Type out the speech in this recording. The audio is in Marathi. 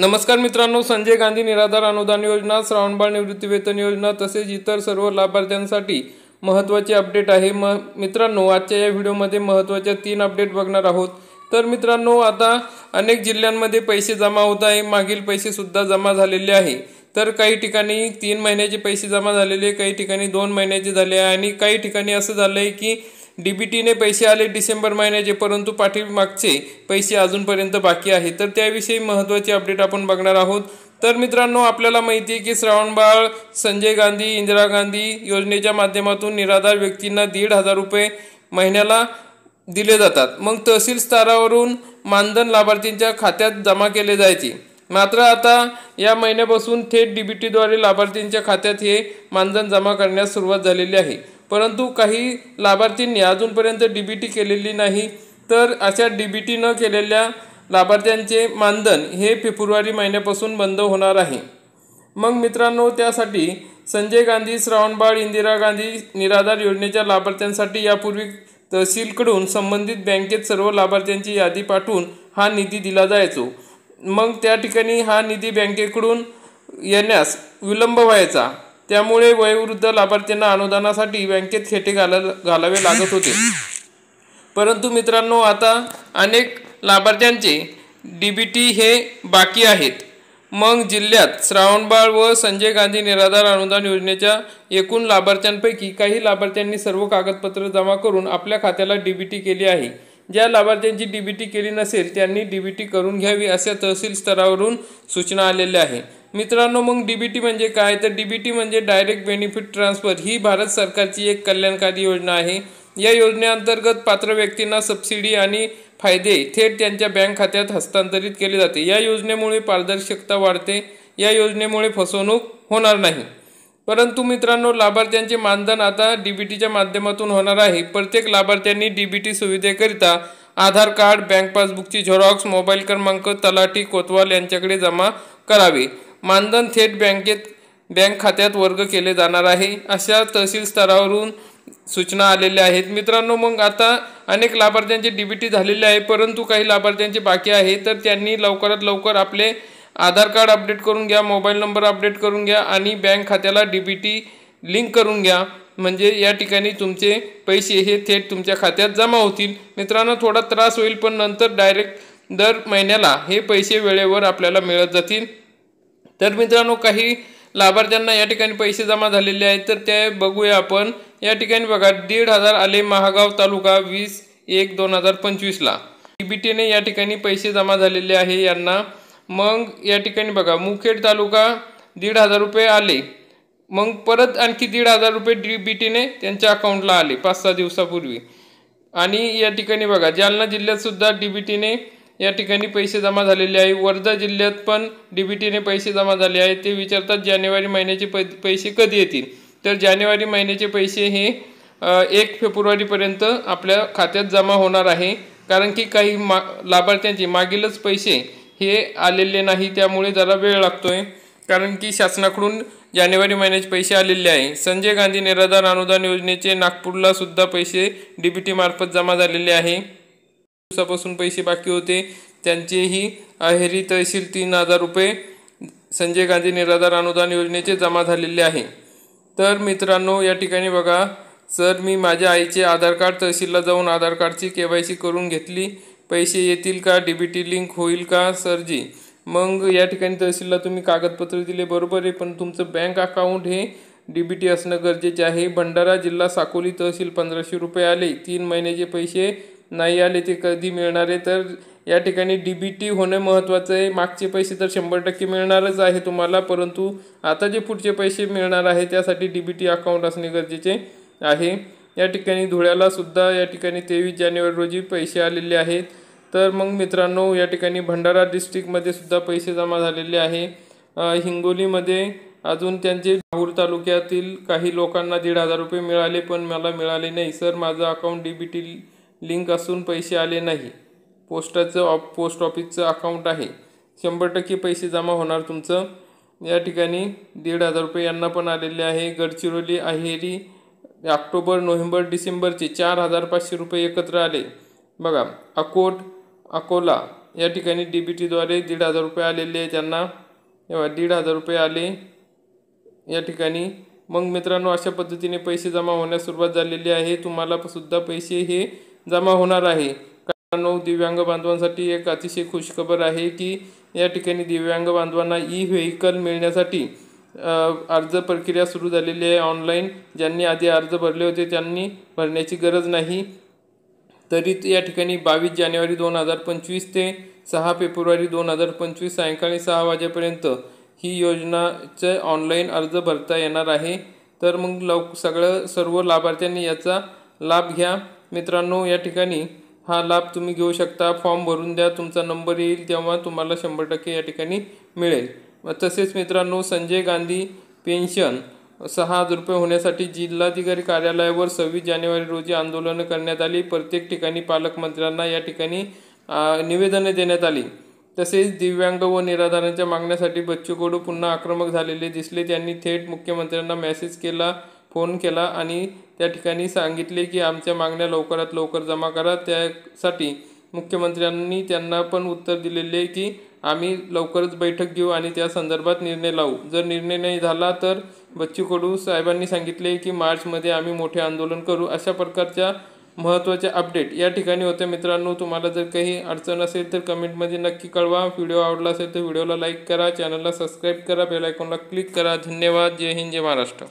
नमस्कार मित्रांनो, संजय गांधी निराधार अनुदान योजना, श्रावणबाळ निवृत्तीवेतन योजना तसेच इतर सर्व लाभार्थ्यांसाठी महत्त्वाचे अपडेट आहे। मित्रांनो, आजच्या या व्हिडिओमध्ये महत्त्वाच्या 3 अपडेट बघणार आहोत। तर मित्रांनो, आता अनेक जिल्ह्यांमध्ये पैसे जमा होत आहे, मागील पैसे सुद्धा जमा झालेले आहे। तर काही ठिकाणी 3 महिन्याचे पैसे जमा झालेले, काही ठिकाणी 2 महिन्याचे झाले आणि काही ठिकाणी असं झालंय की डीबीटीने पैसे आले डिसेंबर महिन्याचे, परंतु पाठीमागचे पैसे अजूनपर्यंत बाकी आहे। तर त्याविषयी महत्त्वाचे अपडेट आपण बघणार आहोत। तर मित्रांनो, आपल्याला माहिती आहे की श्रावणबाळ, संजय गांधी, इंदिरा गांधी योजनेच्या माध्यमातून निराधार व्यक्तींना 1,500 रुपये महिन्याला दिले जातात। मग तहसील स्तरावरून मानधन लाभार्थींच्या खात्यात जमा केले जायचे। मात्र आता या महिन्यापासून थेट डीबीटीद्वारे लाभार्थींच्या खात्यात हे मानधन जमा करण्यास सुरुवात झालेली आहे। परंतु काही लाभार्थींनी अजूनपर्यंत डीबीटी केलेली नाही। तर अशा डीबीटी न केलेल्या लाभार्थ्यांचे मानधन हे फेब्रुवारी महिन्यापासून बंद होणार आहे। मग मित्रांनो, त्यासाठी संजय गांधी, श्रावणबाळ, इंदिरा गांधी निराधार योजनेच्या लाभार्थ्यांसाठी यापूर्वी तहसीलकडून संबंधित बँकेत सर्व लाभार्थ्यांची यादी पाठवून हा निधी दिला जायचो। मग त्या ठिकाणी हा निधी बँकेकडून येण्यास विलंब व्हायचा, त्यामुळे वयोवृद्ध लाभार्थ्यांना अनुदानासाठी बँकेत खेटे घालावे लागत होते। परंतु मित्रांनो, आता अनेक लाभार्थ्यांचे डीबीटी हे बाकी आहेत। मग जिल्ह्यात श्रावणबाळ व संजय गांधी निराधार अनुदान योजनेच्या एकूण लाभार्थ्यांपैकी काही लाभार्थ्यांनी सर्व कागदपत्र जमा करून आपल्या खात्याला डीबीटी केली आहे। ज्या लाभार्थ्यांची डीबीटी केली नसेल त्यांनी डीबीटी करून घ्यावी, अशा तहसील स्तरावरून सूचना आलेल्या आहे। मित्रांनो, मग डीबीटी म्हणजे काय? तर डीबीटी म्हणजे डायरेक्ट बेनिफिट ट्रान्सफर ही भारत सरकारची एक कल्याणकारी योजना आहे। या योजनेअंतर्गत पात्र व्यक्तींना सबसिडी आणि फायदे थेट त्यांच्या बँक खात्यात हस्तांतरित केले जाते। या योजनेमुळे पारदर्शकता वाढते। या योजनेमुळे फसवणूक होणार नाही। परंतु मित्रांनो, लाभार्थ्यांचे मानधन आता डीबीटीच्या माध्यमातून होणार आहे। प्रत्येक लाभार्थ्यांनी डीबीटी सुविधेकरिता आधार कार्ड, बँक पासबुकची झेरॉक्स, मोबाईल क्रमांक तलाठी कोतवाल यांच्याकडे जमा करावे। मानधन थेट बँक खात्यात वर्ग केले जाणार आहे, अशा तहसील स्तरावरून सूचना आलेल्या आहेत। मित्रांनो, मग आता अनेक लाभार्थ्यांचे डीबीटी झालेले आहे, परंतु काही लाभार्थ्यांचे बाकी आहे। तर त्यांनी लवकरात लवकर आपले आधार कार्ड अपडेट करून घ्या, मोबाईल नंबर अपडेट करून घ्या आणि बँक खात्याला डीबीटी लिंक करून घ्या, म्हणजे या ठिकाणी तुमचे पैसे हे थेट तुमच्या खात्यात जमा होतील। मित्रांनो, थोडा त्रास होईल, पण नंतर डायरेक्ट दर महिन्याला हे पैसे वेळेवर आपल्याला मिळत जातील। तर मित्रांनो, काही लाभार्थ्यांना या ठिकाणी पैसे जमा झालेले आहेत, तर ते बघूया आपण। या ठिकाणी बघा, 1,500 आले महागाव तालुका 20/1/2025 ला डीबीटीने या ठिकाणी पैसे जमा झालेले आहे यांना। मग या ठिकाणी बघा, मुखेड तालुका 1,500 रुपये आले। मग परत आणखी 1,500 रुपये डीबीटीने त्यांच्या अकाउंटला आले 5-6 दिवसापूर्वी। आणि या ठिकाणी बघा, जालना जिल्ह्यात सुद्धा डीबीटीने या ठिकाणी पैसे जमा झालेले आहे। वर्धा जिल्ह्यात पण डीबीटीने पैसे जमा झाले आहेत। ते विचारतात जानेवारी महिन्याचे पैसे कधी येतील? तर जानेवारी महिन्याचे पैसे हे 1 फेब्रुवारीपर्यंत आपल्या खात्यात जमा होणार आहे, कारण की काही लाभार्थ्यांचे मागीलच पैसे हे आलेले नाही, त्यामुळे जरा वेळ लागतोय, कारण की शासनाकडून जानेवारी महिन्याचे पैसे आलेले आहे। संजय गांधी निराधार अनुदान योजनेचे नागपूरला सुद्धा पैसे डीबीटी मार्फत जमा झालेले आहे। दिवसापासून पैसे बाकी होते त्यांचेही अहेरी तहसील 3,000 रुपये संजय गांधी निराधार अनुदान योजनेचे जमा झालेले आहे। तर मित्रांनो, या ठिकाणी बघा, सर मी माझ्या आईचे आधार कार्ड तहसीलला जाऊन आधार कार्डची KYC करून घेतली, पैसे येतील का? डीबीटी लिंक होईल का सरजी? मग या ठिकाणी तहसीलला तुम्ही कागदपत्र दिले, बरोबर आहे, पण तुमचं बँक अकाउंट हे डीबीटी असणं गरजेचे आहे। भंडारा जिल्हा साकोली तहसील 1,500 रुपये आले, 3 महिन्याचे पैसे नाही आले, ते कधी मिळणार आहे? तर या ठिकाणी डीबीटी होणे महत्त्वाचं आहे। मागचे पैसे तर 100% मिळणारच आहे तुम्हाला, परंतु आता जे पुढचे पैसे मिळणार आहे त्यासाठी डीबीटी अकाउंट असणे गरजेचे आहे। या ठिकाणी धुळ्याला सुद्धा या ठिकाणी 23 जानेवारी रोजी पैसे आलेले आहेत। तर मग मित्रांनो, या ठिकाणी भंडारा डिस्ट्रिक्टमध्ये सुद्धा पैसे जमा झालेले आहे। हिंगोलीमध्ये अजून त्यांचे राहुर तालुक्यातील काही लोकांना 1,500 रुपये मिळाले, पण मला मिळाले नाही सर, माझं अकाउंट डीबीटी लिंक असून पैसे आले नाही। पोस्ट ऑफिसचं अकाउंट आहे, 100% पैसे जमा होणार तुमचं। या ठिकाणी 1,500 रुपये यांना पण आलेले आहे। गडचिरोली अहेरी ऑक्टोबर, नोव्हेंबर, डिसेंबरचे 4,500 रुपये एकत्र आले। बघा, अकोला या ठिकाणी DBTद्वारे 1,500 रुपये आलेले आहे त्यांना, 1,500 रुपये आले या ठिकाणी। मग मित्रांनो अशा पद्धतीने पैसे जमा होण्यास सुरुवात झालेली आहे। तुम्हाला सुद्धा पैसे हे जमा होणार आहे। कारण दिव्यांग बांधवांसाठी एक अतिशय खुशखबर आहे की या ठिकाणी दिव्यांग बांधवांना ई-व्हेकल मिळण्यासाठी अर्ज प्रक्रिया सुरू झालेली आहे ऑनलाईन। ज्यांनी आधी अर्ज भरले होते त्यांनी भरण्याची गरज नाही। तरी या ठिकाणी 22 जानेवारी 2025 ते 6 फेब्रुवारी 2025 सायंकाळी 6 वाजेपर्यंत ही योजनाचे ऑनलाईन अर्ज भरता येणार आहे। तर मग सर्व लाभार्थ्यांनी याचा लाभ घ्या मित्रांनो। या ठिकाणी हा लाभ तुम्ही घेऊ शकता। फॉर्म भरून द्या, तुमचा नंबर येईल तेव्हा तुम्हाला 100% या ठिकाणी मिळेल। तसेच मित्रांनो संजय गांधी पेन्शन 6,000 रुपये होण्यासाठी जिल्हाधिकारी कार्यालयावर 26 जानेवारी रोजी आंदोलन करण्यात आली। प्रत्येक ठिकाणी पालकमंत्र्यांना या ठिकाणी निवेदने देण्यात आली। तसेच दिव्यांग व निराधारांच्या मागण्यासाठी बच्चू कडू पुन्हा आक्रमक झालेले दिसले। त्यांनी थेट मुख्यमंत्र्यांना मेसेज केला, फोन केला आणि त्या ठिकाणी सांगितले की आमच्या मागण्या लवकरात लवकर जमा करा। त्यासाठी मुख्यमंत्र्यांनी त्यांना पण उत्तर दिलेले की आम्ही लवकरच बैठक घेऊ आणि त्या संदर्भात निर्णय लावू। जर निर्णय नाही झाला तर बच्चू कडू साहेबांनी सांगितले की मार्चमध्ये आम्ही मोठे आंदोलन करू। अशा प्रकारच्या महत्त्वाचे अपडेट या ठिकाणी होते मित्रांनो। तुम्हाला जर काही अडचण असेल तर कमेंटमध्ये नक्की कळवा। व्हिडिओ आवडला असेल तर व्हिडिओला लाईक करा, चॅनलला सबस्क्राईब करा, बेल आयकॉनला क्लिक करा। धन्यवाद। जय हिंद, जय महाराष्ट्र।